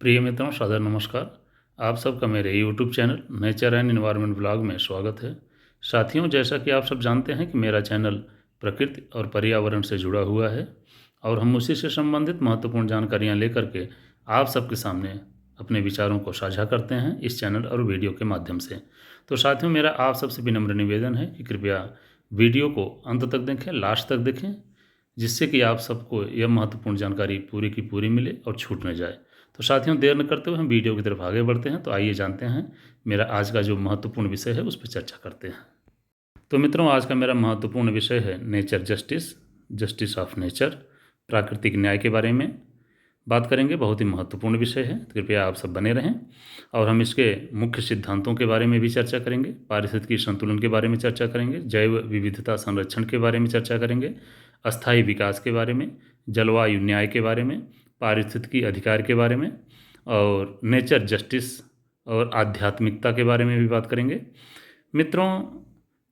प्रिय मित्रों, सादर नमस्कार। आप सबका मेरे YouTube channel nature and environment blog में स्वागत है। साथियों, जैसा कि आप सब जानते हैं कि मेरा चैनल प्रकृति और पर्यावरण से जुड़ा हुआ है और हम उसी से संबंधित महत्वपूर्ण जानकारियां लेकर के आप सबके सामने अपने विचारों को साझा करते हैं इस चैनल और वीडियो के माध्यम से। तो साथियों, मेरा आप सबसे विनम्र निवेदन है कि कृपया वीडियो को अंत तक देखें, लास्ट तक देखें, जिससे कि आप सबको यह महत्वपूर्ण जानकारी पूरी की पूरी मिले और छूट न जाए। तो साथियों, देर न करते हुए हम वीडियो की तरफ आगे बढ़ते हैं। तो आइए जानते हैं मेरा आज का जो महत्वपूर्ण विषय है उस पर चर्चा करते हैं। तो मित्रों, आज का मेरा महत्वपूर्ण विषय है nature justice, justice of nature, प्राकृतिक न्याय के बारे में बात करेंगे। बहुत ही महत्वपूर्ण विषय है, तो कृपया आप सब बने रहें। और हम इसके मुख्य सिद्धांतों के बारे में भी चर्चा करेंगे, पारिस्थितिकी संतुलन के बारे में चर्चा करेंगे, जैव विविधता संरक्षण के बारे में चर्चा करेंगे, अस्थायी विकास के बारे में, जलवायु न्याय के बारे में, पारिस्थितिकी अधिकार के बारे में और नेचर जस्टिस और आध्यात्मिकता के बारे में भी बात करेंगे। मित्रों,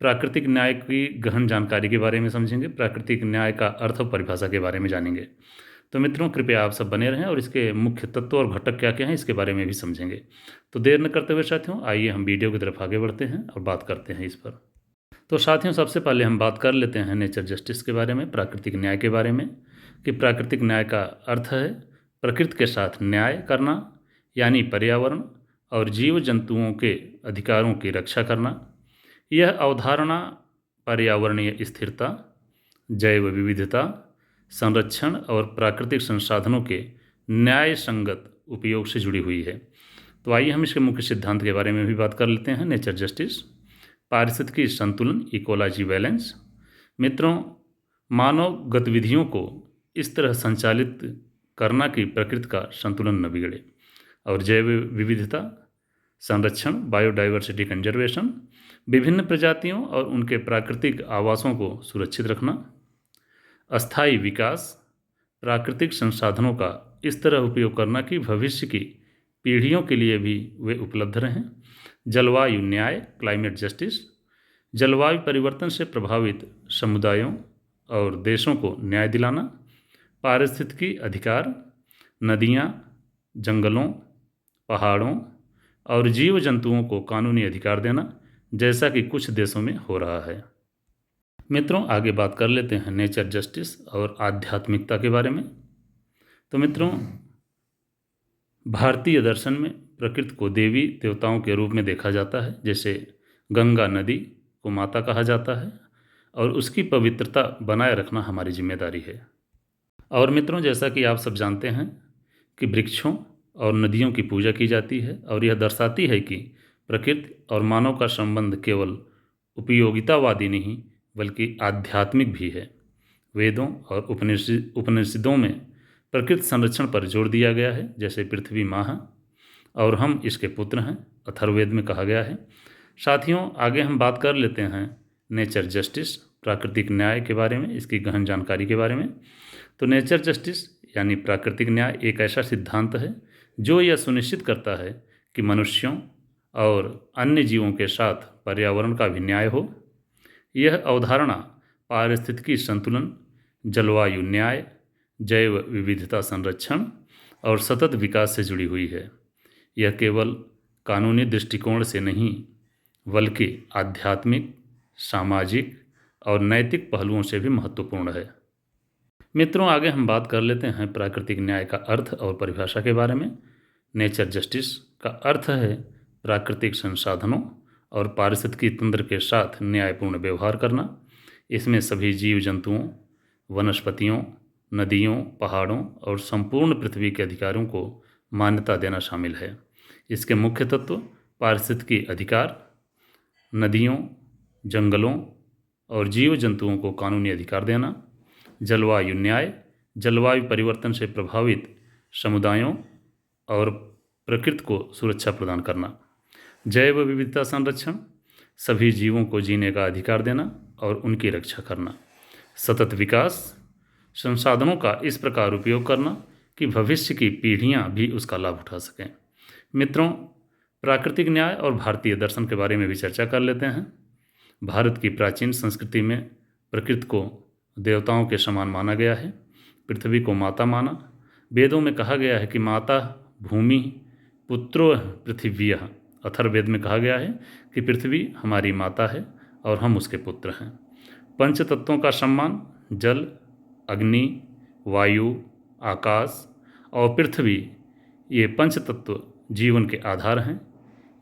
प्राकृतिक न्याय की गहन जानकारी के बारे में समझेंगे, प्राकृतिक न्याय का अर्थ और परिभाषा के बारे में जानेंगे। तो मित्रों, कृपया आप सब बने रहें और इसके मुख्य तत्व और घटक क्या क्या हैं इसके बारे में भी समझेंगे। तो देर न करते हुए साथियों, आइए हम वीडियो की तरफ आगे बढ़ते हैं और बात करते हैं इस पर। तो साथियों, सबसे पहले हम बात कर लेते हैं नेचर जस्टिस के बारे में, प्राकृतिक न्याय के बारे में, कि प्राकृतिक न्याय का अर्थ है प्रकृति के साथ न्याय करना, यानी पर्यावरण और जीव जंतुओं के अधिकारों की रक्षा करना। यह अवधारणा पर्यावरणीय स्थिरता, जैव विविधता संरक्षण और प्राकृतिक संसाधनों के न्याय संगत उपयोग से जुड़ी हुई है। तो आइए हम इसके मुख्य सिद्धांत के बारे में भी बात कर लेते हैं। नेचर जस्टिस, पारिस्थितिकी संतुलन, इकोलॉजी बैलेंस। मित्रों, मानव गतिविधियों को इस तरह संचालित करना कि प्रकृति का संतुलन न बिगड़े, और जैव विविधता संरक्षण, बायोडाइवर्सिटी कंजर्वेशन, विभिन्न प्रजातियों और उनके प्राकृतिक आवासों को सुरक्षित रखना। अस्थायी विकास, प्राकृतिक संसाधनों का इस तरह उपयोग करना कि भविष्य की पीढ़ियों के लिए भी वे उपलब्ध रहें। जलवायु न्याय, क्लाइमेट जस्टिस, जलवायु परिवर्तन से प्रभावित समुदायों और देशों को न्याय दिलाना। पारिस्थितिकी अधिकार, नदियाँ, जंगलों, पहाड़ों और जीव जंतुओं को कानूनी अधिकार देना, जैसा कि कुछ देशों में हो रहा है। मित्रों, आगे बात कर लेते हैं नेचर जस्टिस और आध्यात्मिकता के बारे में। तो मित्रों, भारतीय दर्शन में प्रकृति को देवी देवताओं के रूप में देखा जाता है। जैसे गंगा नदी को माता कहा जाता है और उसकी पवित्रता बनाए रखना हमारी जिम्मेदारी है। और मित्रों, जैसा कि आप सब जानते हैं कि वृक्षों और नदियों की पूजा की जाती है, और यह दर्शाती है कि प्रकृति और मानव का संबंध केवल उपयोगितावादी नहीं बल्कि आध्यात्मिक भी है। वेदों और उपनिषदों में प्रकृति संरक्षण पर जोर दिया गया है। जैसे पृथ्वी माँ है और हम इसके पुत्र हैं, अथर्ववेद में कहा गया है। साथियों, आगे हम बात कर लेते हैं नेचर जस्टिस, प्राकृतिक न्याय के बारे में, इसकी गहन जानकारी के बारे में। तो नेचर जस्टिस यानी प्राकृतिक न्याय एक ऐसा सिद्धांत है जो यह सुनिश्चित करता है कि मनुष्यों और अन्य जीवों के साथ पर्यावरण का भी न्याय हो। यह अवधारणा पारिस्थितिकी संतुलन, जलवायु न्याय, जैव विविधता संरक्षण और सतत विकास से जुड़ी हुई है। यह केवल कानूनी दृष्टिकोण से नहीं बल्कि आध्यात्मिक, सामाजिक और नैतिक पहलुओं से भी महत्वपूर्ण है। मित्रों, आगे हम बात कर लेते हैं प्राकृतिक न्याय का अर्थ और परिभाषा के बारे में। नेचर जस्टिस का अर्थ है प्राकृतिक संसाधनों और पारिस्थितिकी तंत्र के साथ न्यायपूर्ण व्यवहार करना। इसमें सभी जीव जंतुओं, वनस्पतियों, नदियों, पहाड़ों और संपूर्ण पृथ्वी के अधिकारों को मान्यता देना शामिल है। इसके मुख्य तत्व पारिस्थितिकी अधिकार, नदियों, जंगलों और जीव जंतुओं को कानूनी अधिकार देना। जलवायु न्याय, जलवायु परिवर्तन से प्रभावित समुदायों और प्रकृति को सुरक्षा प्रदान करना। जैव विविधता संरक्षण, सभी जीवों को जीने का अधिकार देना और उनकी रक्षा करना। सतत विकास, संसाधनों का इस प्रकार उपयोग करना कि भविष्य की पीढ़ियां भी उसका लाभ उठा सकें। मित्रों, प्राकृतिक न्याय और भारतीय दर्शन के बारे में भी चर्चा कर लेते हैं। भारत की प्राचीन संस्कृति में प्रकृति को देवताओं के समान माना गया है। पृथ्वी को माता माना। वेदों में कहा गया है कि माता भूमि पुत्रो पृथिव्यः। अथर्ववेद में कहा गया है कि पृथ्वी हमारी माता है और हम उसके पुत्र हैं। पंच तत्वों का सम्मान, जल, अग्नि, वायु, आकाश और पृथ्वी, ये पंच तत्व जीवन के आधार हैं,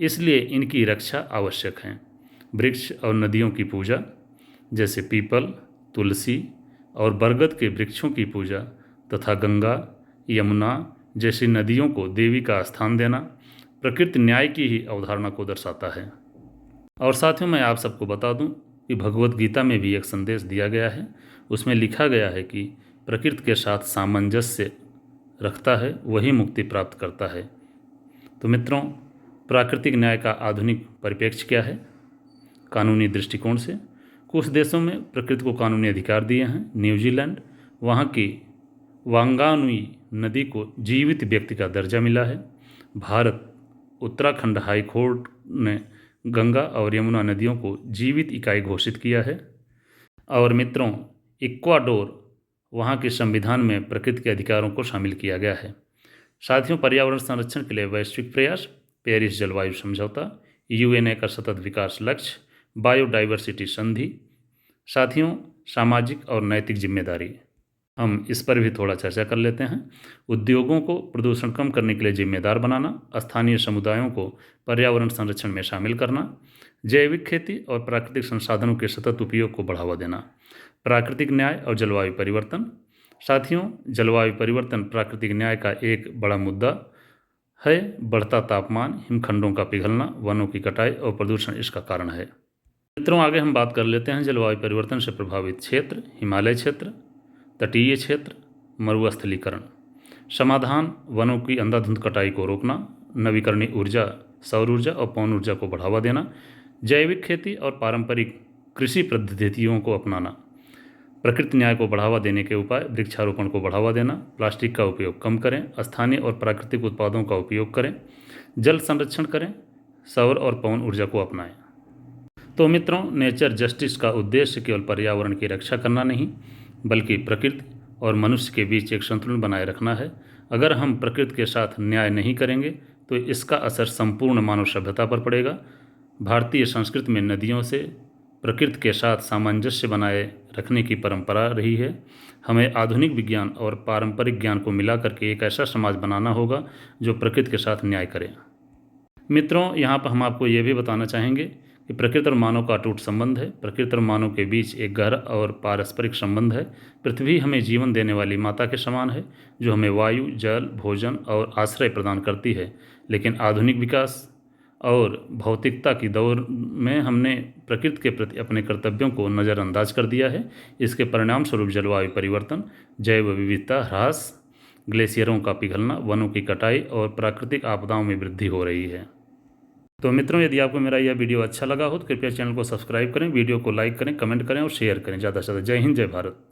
इसलिए इनकी रक्षा आवश्यक है। वृक्ष और नदियों की पूजा, जैसे पीपल, तुलसी और बरगद के वृक्षों की पूजा तथा गंगा, यमुना जैसी नदियों को देवी का स्थान देना प्रकृति न्याय की ही अवधारणा को दर्शाता है। और साथियों, मैं आप सबको बता दूं कि भगवत गीता में भी एक संदेश दिया गया है। उसमें लिखा गया है कि प्रकृति के साथ सामंजस्य रखता है वही मुक्ति प्राप्त करता है। तो मित्रों, प्राकृतिक न्याय का आधुनिक परिप्रेक्ष्य क्या है? कानूनी दृष्टिकोण से कुछ देशों में प्रकृति को कानूनी अधिकार दिए हैं। न्यूजीलैंड, वहाँ की वांगानुई नदी को जीवित व्यक्ति का दर्जा मिला है। भारत, उत्तराखंड हाई कोर्ट ने गंगा और यमुना नदियों को जीवित इकाई घोषित किया है। और मित्रों, इक्वाडोर, वहाँ के संविधान में प्रकृति के अधिकारों को शामिल किया गया है। साथियों, पर्यावरण संरक्षण के लिए वैश्विक प्रयास, पेरिस जलवायु समझौता, यूएनए का सतत विकास लक्ष्य, बायोडाइवर्सिटी संधि। साथियों, सामाजिक और नैतिक जिम्मेदारी, हम इस पर भी थोड़ा चर्चा कर लेते हैं। उद्योगों को प्रदूषण कम करने के लिए जिम्मेदार बनाना, स्थानीय समुदायों को पर्यावरण संरक्षण में शामिल करना, जैविक खेती और प्राकृतिक संसाधनों के सतत उपयोग को बढ़ावा देना, प्राकृतिक न्याय और जलवायु परिवर्तन। साथियों, जलवायु परिवर्तन प्राकृतिक न्याय का एक बड़ा मुद्दा है। बढ़ता तापमान, हिमखंडों का पिघलना, वनों की कटाई और प्रदूषण इसका कारण है। मित्रों, आगे हम बात कर लेते हैं जलवायु परिवर्तन से प्रभावित क्षेत्र, हिमालय क्षेत्र, तटीय क्षेत्र, मरुस्थलीकरण। समाधान, वनों की अंधाधुंध कटाई को रोकना, नवीकरणीय ऊर्जा, सौर ऊर्जा और पवन ऊर्जा को बढ़ावा देना, जैविक खेती और पारंपरिक कृषि पद्धतियों को अपनाना, प्रकृति न्याय को बढ़ावा देने के उपाय, वृक्षारोपण को बढ़ावा देना, प्लास्टिक का उपयोग कम करें, स्थानीय और प्राकृतिक उत्पादों का उपयोग करें, जल संरक्षण करें, सौर और पवन ऊर्जा को अपनाएं। तो मित्रों, नेचर जस्टिस का उद्देश्य केवल पर्यावरण की रक्षा करना नहीं, बल्कि प्रकृति और मनुष्य के बीच एक संतुलन बनाए रखना है। अगर हम प्रकृति के साथ न्याय नहीं करेंगे तो इसका असर संपूर्ण मानव सभ्यता पर पड़ेगा। भारतीय संस्कृति में नदियों से प्रकृति के साथ सामंजस्य बनाए रखने की परंपरा रही है। हमें आधुनिक विज्ञान और पारंपरिक ज्ञान को मिलाकर के एक ऐसा समाज बनाना होगा जो प्रकृति के साथ न्याय करे। मित्रों, यहाँ पर हम आपको ये भी बताना चाहेंगे कि प्रकृति और मानव का अटूट संबंध है। प्रकृति और मानव के बीच एक गहरा और पारस्परिक संबंध है। पृथ्वी हमें जीवन देने वाली माता के समान है, जो हमें वायु, जल, भोजन और आश्रय प्रदान करती है। लेकिन आधुनिक विकास और भौतिकता की दौर में हमने प्रकृति के प्रति अपने कर्तव्यों को नज़रअंदाज कर दिया है। इसके परिणाम स्वरूप जलवायु परिवर्तन, जैव विविधता ह्रास, ग्लेशियरों का पिघलना, वनों की कटाई और प्राकृतिक आपदाओं में वृद्धि हो रही है। तो मित्रों, यदि आपको मेरा यह वीडियो अच्छा लगा हो तो कृपया चैनल को सब्सक्राइब करें, वीडियो को लाइक करें, कमेंट करें और शेयर करें ज़्यादा से ज़्यादा। जय हिंद, जय भारत।